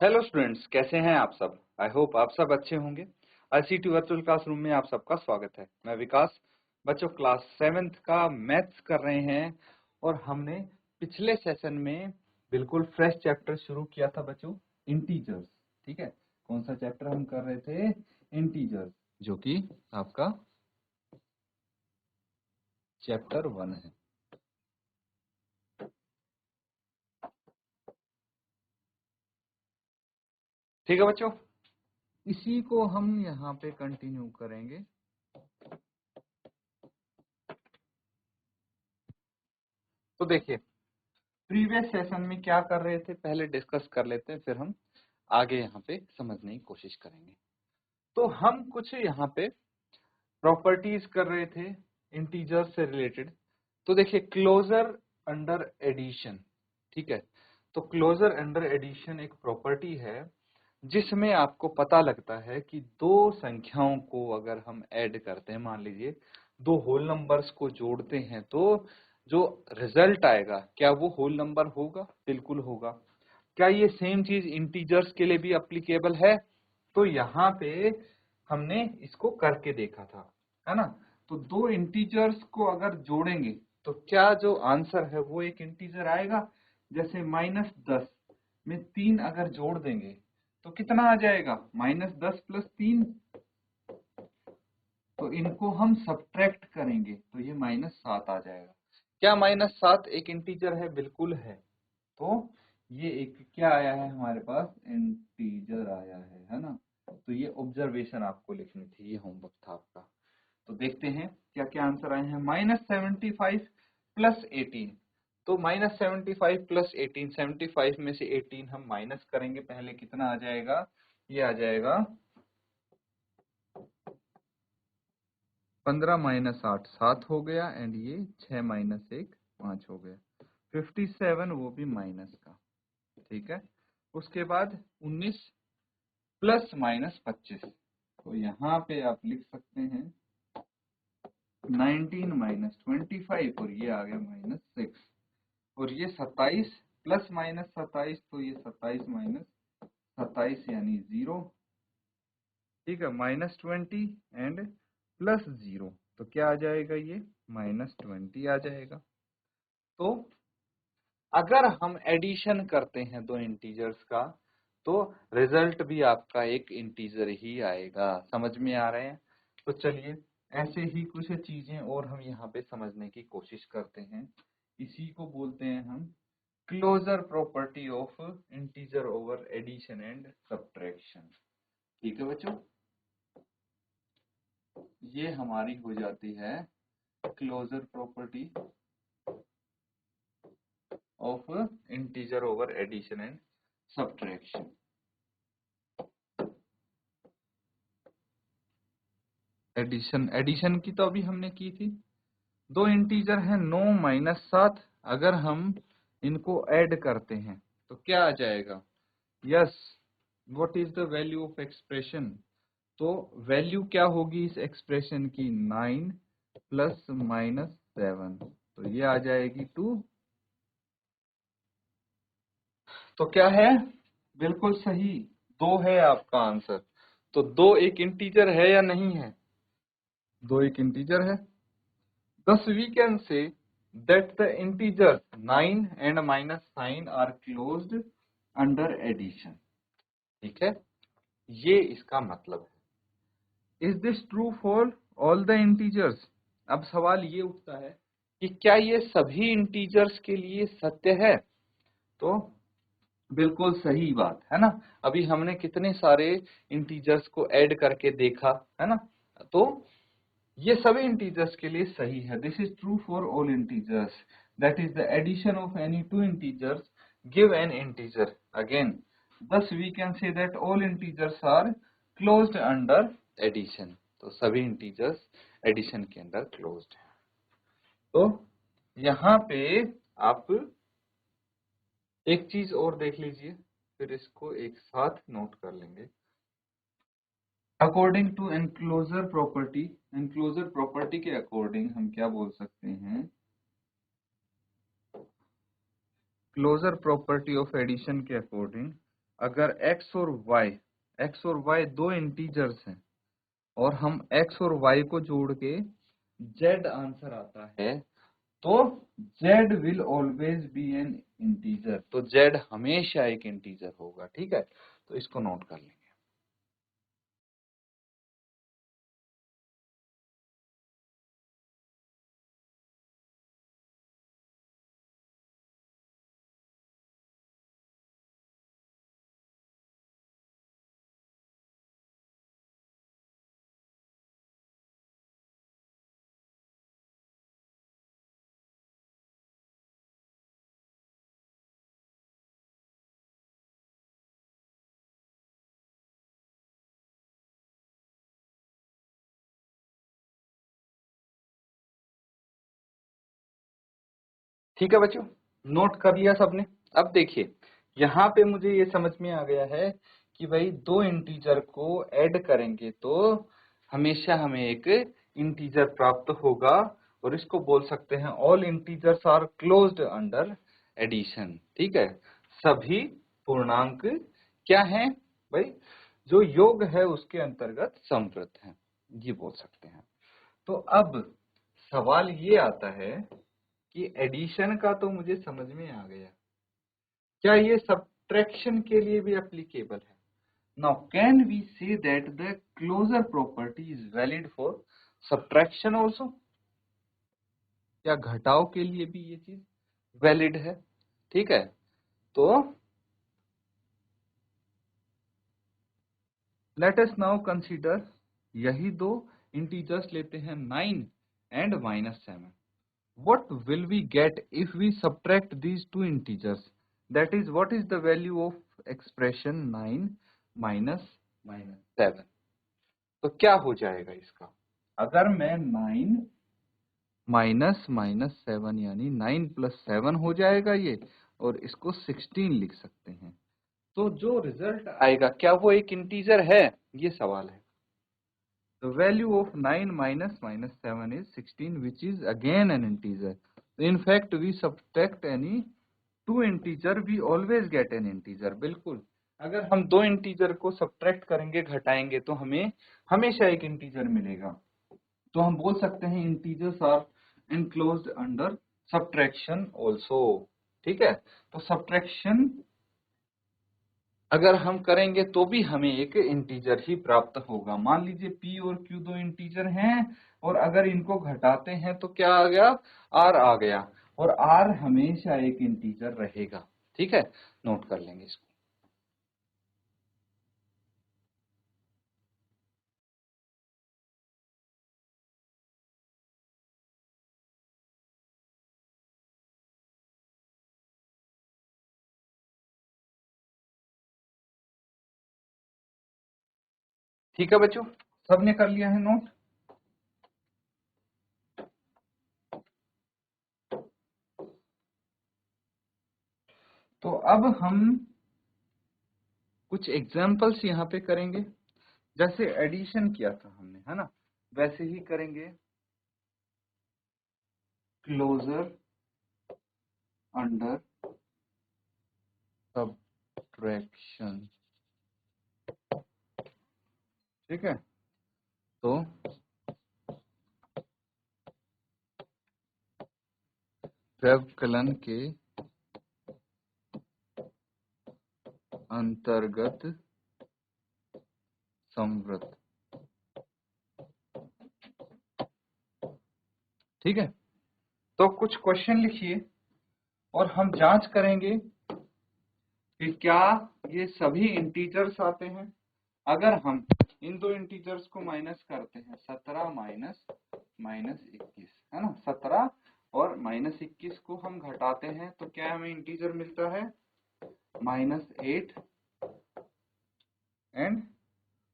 Hello students, कैसे हैं आप सब। आई होप आप सब अच्छे होंगे। आईसीटी वर्चुअल क्लासरूम में आप सबका स्वागत है। मैं विकास। बच्चों, क्लास 7th का मैथ्स कर रहे हैं और हमने पिछले सेशन में बिल्कुल फ्रेश चैप्टर शुरू किया था बच्चों, इंटीजर्स। ठीक है, कौन सा चैप्टर हम कर रहे थे? इंटीजर्स, जो कि आपका चैप्टर 1 है। ठीक है बच्चों, इसी को हम यहाँ पे कंटिन्यू करेंगे। तो देखिए, प्रीवियस सेशन में क्या कर रहे थे पहले डिस्कस कर लेते हैं, फिर हम आगे यहाँ पे समझने की कोशिश करेंगे। तो हम कुछ यहाँ पे प्रॉपर्टीज कर रहे थे इंटीजर से रिलेटेड। तो देखिए, क्लोजर अंडर एडिशन। ठीक है, तो क्लोजर अंडर एडिशन एक प्रॉपर्टी है जिसमें आपको पता लगता है कि दो संख्याओं को अगर हम ऐड करते हैं, मान लीजिए दो होल नंबर्स को जोड़ते हैं, तो जो रिजल्ट आएगा क्या वो होल नंबर होगा? बिल्कुल होगा। क्या ये सेम चीज इंटीजर्स के लिए भी एप्लीकेबल है? तो यहाँ पे हमने इसको करके देखा था, है ना। तो दो इंटीजर्स को अगर जोड़ेंगे तो क्या जो आंसर है वो एक इंटीजर आएगा। जैसे -10 में 3 अगर जोड़ देंगे तो कितना आ जाएगा? -10 + 3। तो इनको हम सब्ट्रैक्ट करेंगे तो ये -7 आ जाएगा। क्या -7 एक इंटीजर है? बिल्कुल है। तो ये एक क्या आया है हमारे पास? इंटीजर आया है ना। तो ये ऑब्जर्वेशन आपको लिखनी थी, ये होमवर्क था आपका। तो देखते हैं क्या क्या आंसर आए हैं। -75 + 18। तो -75 + 18, 75 में से 18 हम माइनस करेंगे पहले, कितना आ जाएगा? ये आ जाएगा 15 - 8 7 हो गया, एंड ये 6 - 1 5 हो गया। 57 वो भी माइनस का। ठीक है, उसके बाद 19 ± 25। तो यहाँ पे आप लिख सकते हैं 19 - 25, और ये आ गया -6। और ये 27 ± 27, तो ये 27 - 27 यानी 0। ठीक है, -20 एंड +0, तो क्या आ जाएगा? ये -20 आ जाएगा। तो अगर हम एडिशन करते हैं दो इंटीजर्स का, तो रिजल्ट भी आपका एक इंटीजर ही आएगा। समझ में आ रहे हैं? तो चलिए, ऐसे ही कुछ चीजें और हम यहाँ पे समझने की कोशिश करते हैं। इसी को बोलते हैं हम closure property of integer over addition and subtraction. ठीक है बच्चों, ये हमारी हो जाती है closure property of integer over addition and subtraction. Addition की तो अभी हमने की थी। दो इंटीजर है 9 - 7, अगर हम इनको ऐड करते हैं तो क्या आ जाएगा? Yes, what is the value of expression? तो वैल्यू क्या होगी इस एक्सप्रेशन की? 9 ± 7, तो ये आ जाएगी 2। तो क्या है? बिल्कुल सही, 2 है आपका आंसर। तो 2 एक इंटीजर है या नहीं है? 2 एक इंटीजर है। Thus we can say that the integers 9 and -9 are closed under addition. ठीक है, ये इसका मतलब है। Is this true for all the integers? अब सवाल ये उठता है कि क्या ये सभी इंटीजर्स के लिए सत्य है? तो बिल्कुल सही बात है ना। अभी हमने कितने सारे इंटीजर्स को ऐड करके देखा, है ना। तो ये सभी इंटीजर्स के लिए सही है। This is true for all integers, that is the addition of any two integers give an integer again. thus we can say that all integers are closed under addition. तो सभी इंटीजर्स एडिशन के अंदर closed है। तो यहाँ पे आप एक चीज और देख लीजिए, फिर इसको एक साथ नोट कर लेंगे। According to enclosure property, enclosure property के अकॉर्डिंग हम क्या बोल सकते हैं? क्लोजर प्रॉपर्टी ऑफ एडिशन के अकॉर्डिंग अगर x और y दो इंटीजर्स हैं और हम x और y को जोड़ के z आंसर आता है, तो z will always be N integer. तो z हमेशा एक इंटीजर होगा। ठीक है, तो इसको नोट कर लेंगे। ठीक है बच्चों, नोट कर लिया सबने। अब देखिए, यहाँ पे मुझे ये समझ में आ गया है कि भाई दो इंटीजर को ऐड करेंगे तो हमेशा हमें एक इंटीजर प्राप्त होगा, और इसको बोल सकते हैं all integers are closed under addition. ठीक है, सभी पूर्णांक क्या हैं भाई, जो योग है उसके अंतर्गत समवृत हैं, ये बोल सकते हैं। तो अब सवाल ये आता है कि एडिशन का तो मुझे समझ में आ गया, क्या ये सब्ट्रैक्शन के लिए भी एप्लीकेबल है? Now can we say that the closure property is valid for subtraction also? क्या घटाव के लिए भी ये चीज वैलिड है? ठीक है, तो लेट अस नाउ कंसीडर, यही दो इंटीजर्स लेते हैं 9 and -7। What will we get if we subtract these two integers? That is, what is the value of expression 9 minus -7? तो क्या हो जाएगा इसका? अगर मैं 9 माइनस -7 यानी 9 + 7 हो जाएगा ये, और इसको 16 लिख सकते हैं, तो जो रिजल्ट आएगा क्या वो एक इंटीजर है? ये सवाल है। The value of 9 minus -7 is 16, which is again an integer. In fact, we subtract any two integer, we always get an integer. बिल्कुल, अगर हम दो इंटीजर को सब्ट्रैक्ट करेंगे, घटाएंगे, तो हमें हमेशा एक इंटीजर मिलेगा। तो हम बोल सकते हैं integers are enclosed under subtraction also. ठीक है, तो सब्ट्रैक्शन अगर हम करेंगे तो भी हमें एक इंटीजर ही प्राप्त होगा। मान लीजिए p और q दो इंटीजर हैं, और अगर इनको घटाते हैं तो क्या आ गया? r आ गया, और r हमेशा एक इंटीजर रहेगा। ठीक है, नोट कर लेंगे इसको। ठीक है बच्चों, सबने कर लिया है नोट? तो अब हम कुछ एग्जाम्पल्स यहाँ पे करेंगे, जैसे एडिशन किया था हमने, है ना, वैसे ही करेंगे क्लोजर अंडर सब्ट्रैक्शन। ठीक है, तो व्यवकलन के अंतर्गत समवृत। ठीक है, तो कुछ क्वेश्चन लिखिए और हम जांच करेंगे कि क्या ये सभी इंटीजर्स आते हैं। अगर हम इन दो इंटीजर्स को माइनस करते हैं, 17 माइनस -21, है ना, 17 और -21 को हम घटाते हैं तो क्या हमें इंटीजर मिलता है? -8 एंड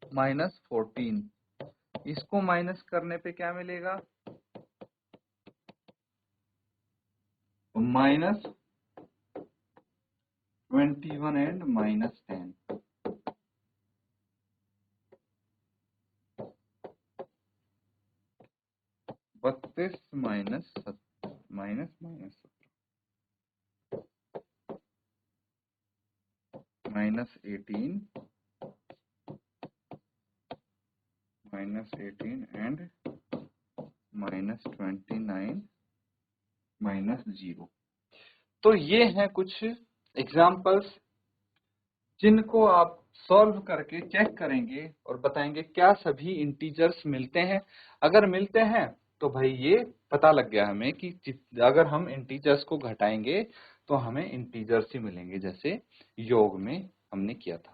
-14। इसको माइनस करने पे क्या मिलेगा? -21 एंड -10। 32 minus -18 and -29 -0। तो ये हैं कुछ एग्जाम्पल्स जिनको आप सॉल्व करके चेक करेंगे और बताएंगे क्या सभी इंटीजर्स मिलते हैं। अगर मिलते हैं तो भाई ये पता लग गया हमें कि अगर हम इंटीजर्स को घटाएंगे तो हमें इंटीजर्स ही मिलेंगे, जैसे योग में हमने किया था।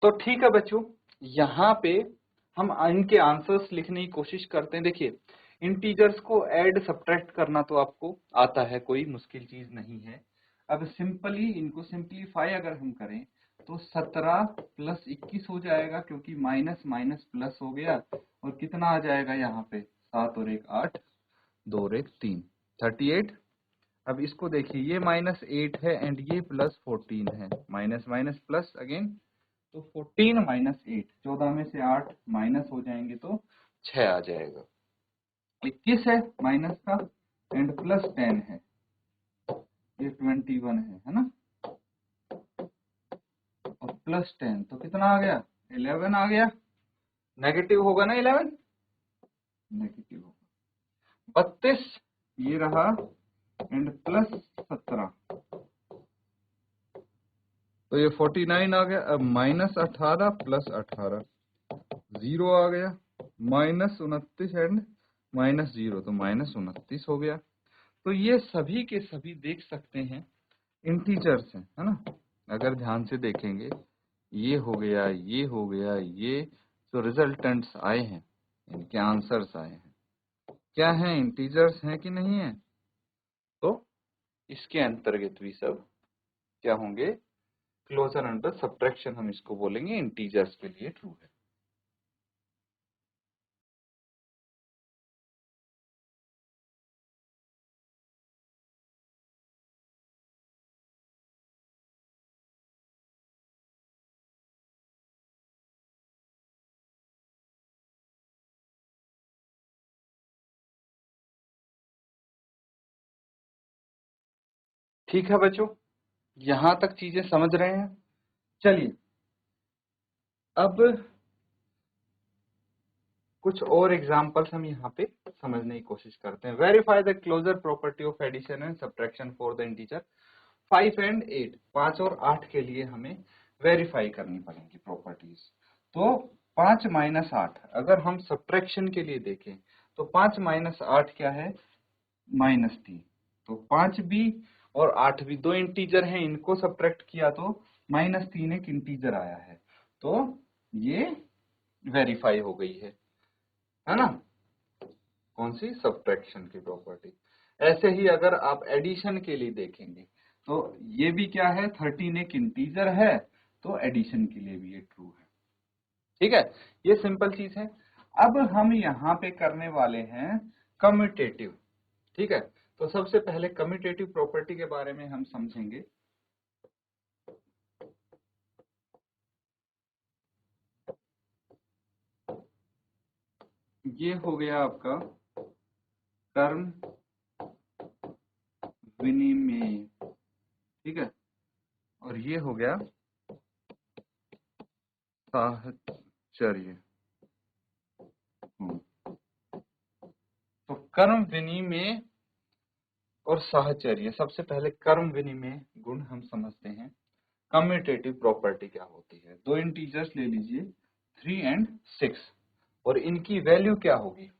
तो ठीक है बच्चों, यहाँ पे हम इनके आंसर्स लिखने की कोशिश करते हैं। देखिए, इंटीजर्स को ऐड सब्ट्रैक्ट करना तो आपको आता है, कोई मुश्किल चीज नहीं है। अब सिंपली इनको सिंप्लीफाई अगर हम करें तो 17 + 21 हो जाएगा, क्योंकि माइनस माइनस प्लस हो गया। और कितना आ जाएगा यहाँ पे, 7 और 1 8, 2 और 1 3, 38। अब इसको देखिए, ये -8 है एंड ये +14 है, माइनस माइनस प्लस अगेन, तो 14 -8, 14 में से 8 माइनस हो जाएंगे तो 6 आ जाएगा। 21 है माइनस का एंड +10 है, ये 21 है ना, और +10 तो कितना आ गया, 11 आ गया। नेगेटिव होगा ना 11, नेगेटिव होगा। 32 ये रहा एंड +17, तो ये 49 आ गया। अब -18 + 18, 0 आ गया। -29 एंड -0, तो -29 हो गया। तो ये सभी के सभी देख सकते हैं इंटीजर्स हैं, है ना। अगर ध्यान से देखेंगे, ये हो गया, ये हो गया, ये जो रिजल्टेंट्स आए हैं, इनके आंसर्स आए हैं, क्या हैं, इंटीजर्स हैं कि नहीं है। तो इसके अंतर्गत भी सब क्या होंगे, क्लोजर अंडर सब्ट्रैक्शन हम इसको बोलेंगे, इंटीजर्स के लिए ट्रू है। ठीक है बच्चों, यहां तक चीजें समझ रहे हैं। चलिए अब कुछ और एग्जांपल्स हम यहाँ पे समझने की कोशिश करते हैं। Verify the closure property of addition and subtraction for the integer 5 and 8। 5 और 8 के लिए हमें वेरीफाई करनी पड़ेंगी प्रॉपर्टीज। तो 5 - 8 अगर हम सब्ट्रैक्शन के लिए देखें तो 5 - 8 क्या है, -3। तो 5 भी और 8 भी दो इंटीजर हैं, इनको सब्ट्रैक्ट किया तो -3 एक इंटीजर आया है, तो ये वेरीफाई हो गई है ना, कौन सी, सब्ट्रैक्शन की प्रॉपर्टी। ऐसे ही अगर आप एडिशन के लिए देखेंगे तो ये भी क्या है, 13 एक इंटीजर है, तो एडिशन के लिए भी ये ट्रू है। ठीक है, ये सिंपल चीज है। अब हम यहाँ पे करने वाले हैं कम्यूटेटिव। ठीक है, तो सबसे पहले कम्यूटेटिव प्रॉपर्टी के बारे में हम समझेंगे। ये हो गया आपका कर्म विनिमय, ठीक है, और ये हो गया साहचर्य। तो कर्म विनिमय और साहचर्य, सबसे पहले कर्म विनिमय गुण हम समझते हैं। कम्यूटेटिव प्रॉपर्टी क्या होती है, दो इंटीजर्स ले लीजिए 3 एंड 6, और इनकी वैल्यू क्या होगी।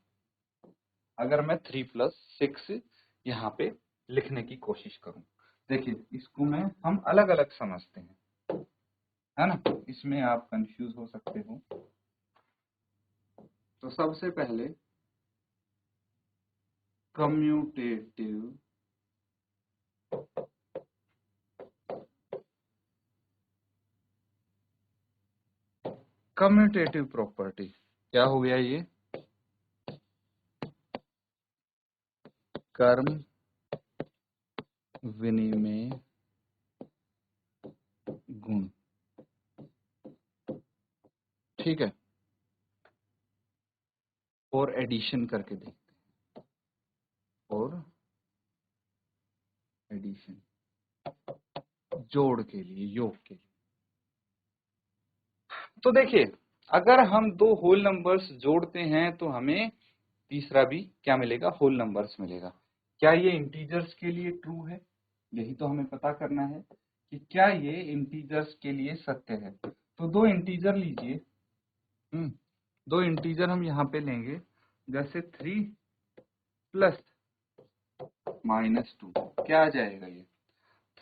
अगर मैं 3 + 6 यहाँ पे लिखने की कोशिश करूं, देखिए इसको मैं हम अलग अलग समझते हैं, है ना, इसमें आप कंफ्यूज हो सकते हो। तो सबसे पहले कम्यूटेटिव कम्यूटेटिव प्रॉपर्टी क्या हो गया ये? कर्म विनिमय गुण। ठीक है, और एडिशन करके देखते हैं, और एडिशन जोड़ के लिए, योग के लिए। तो देखिए, अगर हम दो होल नंबर्स जोड़ते हैं तो हमें तीसरा भी क्या मिलेगा? होल नंबर्स मिलेगा। क्या ये इंटीजर्स के लिए ट्रू है? यही तो हमें पता करना है कि क्या ये इंटीजर्स के लिए सत्य है। तो दो इंटीजर लीजिए, दो इंटीजर हम यहाँ पे लेंगे, जैसे 3 प्लस -2, क्या आ जाएगा ये?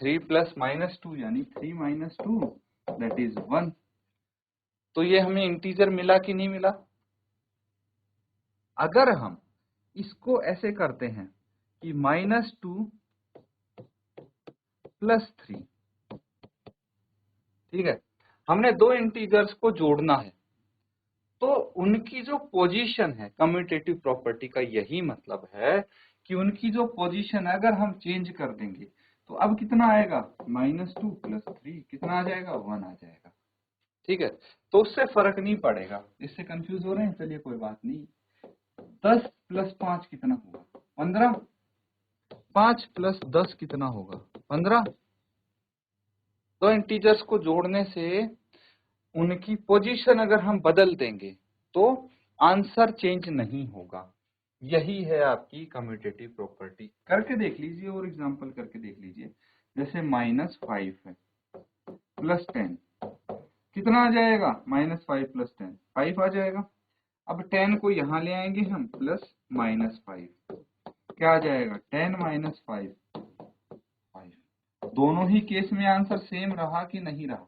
3 प्लस -2 यानी 3 माइनस 2 दैट इज 1। तो ये हमें इंटीजर मिला कि नहीं मिला? अगर हम इसको ऐसे करते हैं कि -2 प्लस 3, ठीक है, हमने दो इंटीजर्स को जोड़ना है, तो उनकी जो पोजीशन है, कम्यूटेटिव प्रॉपर्टी का यही मतलब है कि उनकी जो पोजीशन है अगर हम चेंज कर देंगे तो अब कितना आएगा? -2 प्लस 3 कितना आ जाएगा? 1 आ जाएगा। ठीक है, तो उससे फर्क नहीं पड़ेगा। इससे कंफ्यूज हो रहे हैं? चलिए कोई बात नहीं। 10 प्लस 5 कितना होगा? 15। 5 प्लस 10 कितना होगा? 15। दो इंटीजर्स को जोड़ने से उनकी पोजीशन अगर हम बदल देंगे तो आंसर चेंज नहीं होगा। यही है आपकी कम्यूटेटिव प्रॉपर्टी। करके देख लीजिए और एग्जांपल करके देख लीजिए। जैसे -5 है प्लस 10 कितना आ जाएगा? -5 प्लस 10 5 आ जाएगा। अब 10 को यहाँ ले आएंगे हम, प्लस -5 क्या आ जाएगा? 10 माइनस 5 5। दोनों ही केस में आंसर सेम रहा कि नहीं रहा?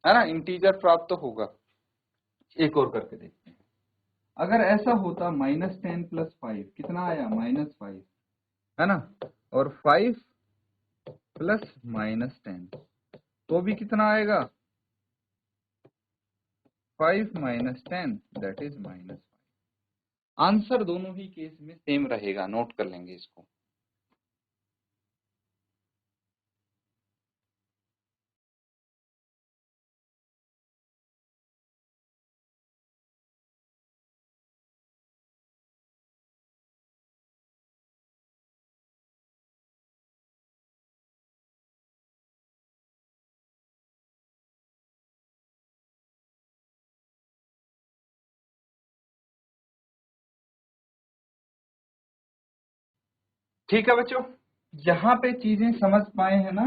है ना, इंटीजर प्राप्त तो होगा। एक और करके देखते हैं। अगर ऐसा होता -10 प्लस 5 कितना आया? -5, है ना, और 5 प्लस -10 तो भी कितना आएगा? 5 माइनस 10 दैट इज -5। आंसर दोनों ही केस में सेम रहेगा। नोट कर लेंगे इसको। ठीक है बच्चों, यहाँ पे चीजें समझ पाए हैं ना?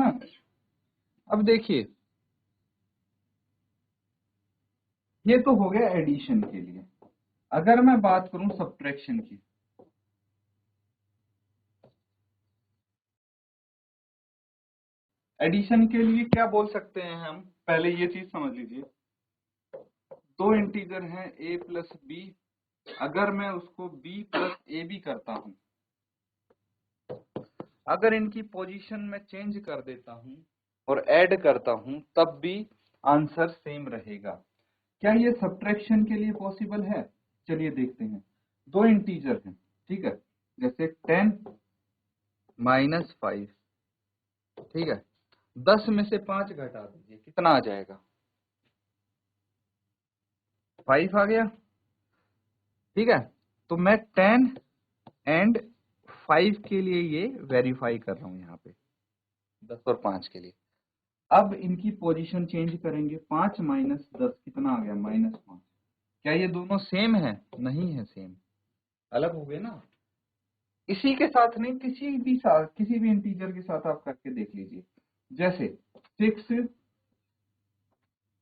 अब देखिए, ये तो हो गया एडिशन के लिए। अगर मैं बात करूं सब्ट्रैक्शन की, एडिशन के लिए क्या बोल सकते हैं हम? पहले ये चीज समझ लीजिए। दो इंटीजर हैं a प्लस बी, अगर मैं उसको b प्लस ए बी करता हूं, अगर इनकी पोजीशन में चेंज कर देता हूं और ऐड करता हूं तब भी आंसर सेम रहेगा। क्या ये सब्ट्रैक्शन के लिए पॉसिबल है? चलिए देखते हैं। दो इंटीजर हैं, ठीक है, जैसे 10 माइनस 5, ठीक है, 10 में से 5 घटा दीजिए, कितना आ जाएगा? 5 आ गया। ठीक है, तो मैं 10 एंड 5 के लिए ये वेरीफाई कर रहा हूं यहाँ पे, 10 और 5 के लिए। अब इनकी पोजीशन चेंज करेंगे। 5 माइनस 10 कितना आ गया? -5। क्या ये दोनों सेम है? नहीं है सेम, अलग हो गए ना। इसी के साथ नहीं, किसी भी इंटीजर के साथ आप करके देख लीजिए। जैसे 6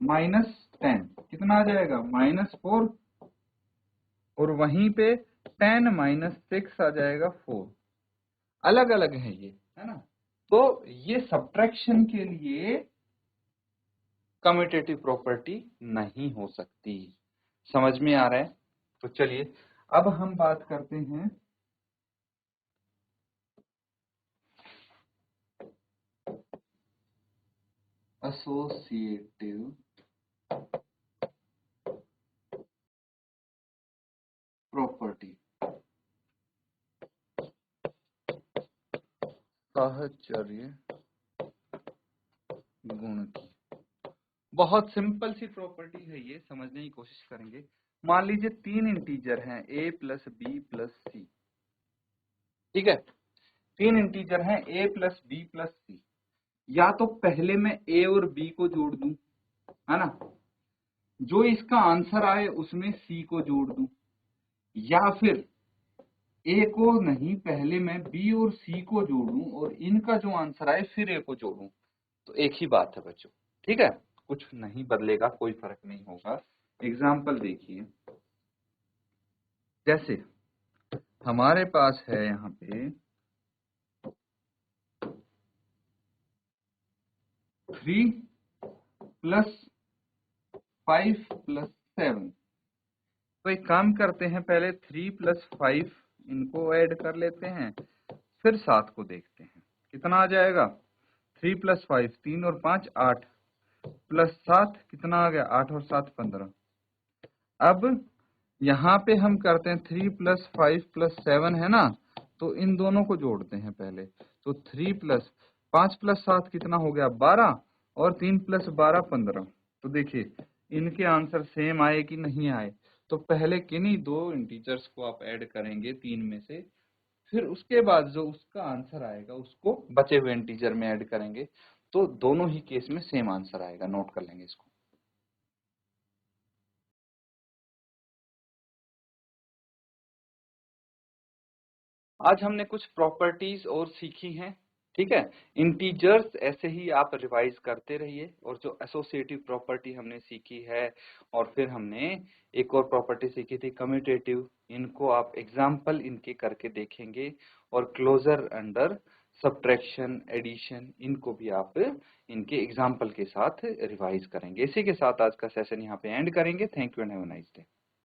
माइनस 10 कितना आ जाएगा? -4, और वहीं पे 10 माइनस 6 आ जाएगा 4। अलग अलग है ये, है ना। तो ये सब्ट्रैक्शन के लिए कम्यूटेटिव प्रॉपर्टी नहीं हो सकती। समझ में आ रहा है? तो चलिए अब हम बात करते हैं एसोसिएटिव साहचर्य गुण की। बहुत सिंपल सी प्रॉपर्टी है ये, समझने की कोशिश करेंगे। मान लीजिए 3 इंटीजर हैं a प्लस बी प्लस सी, ठीक है। 3 इंटीजर हैं a प्लस बी प्लस सी। या तो पहले मैं a और b को जोड़ दूं, है ना, जो इसका आंसर आए उसमें c को जोड़ दूं, या फिर a को नहीं, पहले मैं b और c को जोड़ूं और इनका जो आंसर आए फिर a को जोड़ूं। तो एक ही बात है बच्चों, ठीक है, कुछ नहीं बदलेगा, कोई फर्क नहीं होगा। एग्जाम्पल देखिए, जैसे हमारे पास है यहाँ पे 3 प्लस 5 प्लस 7। तो एक काम करते हैं, पहले 3 प्लस 5 इनको ऐड कर लेते हैं, फिर 7 को देखते हैं कितना आ जाएगा। 3 प्लस 5 3 और 5 8 प्लस 7 कितना आ गया, 8 और 7 15। अब यहाँ पे हम करते हैं 3 प्लस 5 प्लस 7 है ना, तो इन दोनों को जोड़ते हैं पहले। तो 3 प्लस 5 प्लस 7 कितना हो गया 12, और 3 प्लस 12 15। तो देखिए इनके आंसर सेम आए कि नहीं आए। तो पहले किन्हीं दो इंटीजर्स को आप ऐड करेंगे 3 में से, फिर उसके बाद जो उसका आंसर आएगा उसको बचे हुए इंटीजर में ऐड करेंगे। तो दोनों ही केस में सेम आंसर आएगा, नोट कर लेंगे इसको। आज हमने कुछ प्रॉपर्टीज और सीखी हैं, ठीक है। इंटीजर्स ऐसे ही आप रिवाइज करते रहिए, और जो एसोसिएटिव प्रॉपर्टी हमने सीखी है, और फिर हमने एक और प्रॉपर्टी सीखी थी कम्यूटेटिव, इनको आप एग्जाम्पल इनके करके देखेंगे, और क्लोजर अंडर सब्ट्रैक्शन एडिशन, इनको भी आप इनके एग्जाम्पल के साथ रिवाइज करेंगे। इसी के साथ आज का सेशन यहाँ पे एंड करेंगे। Thank you and have a nice day.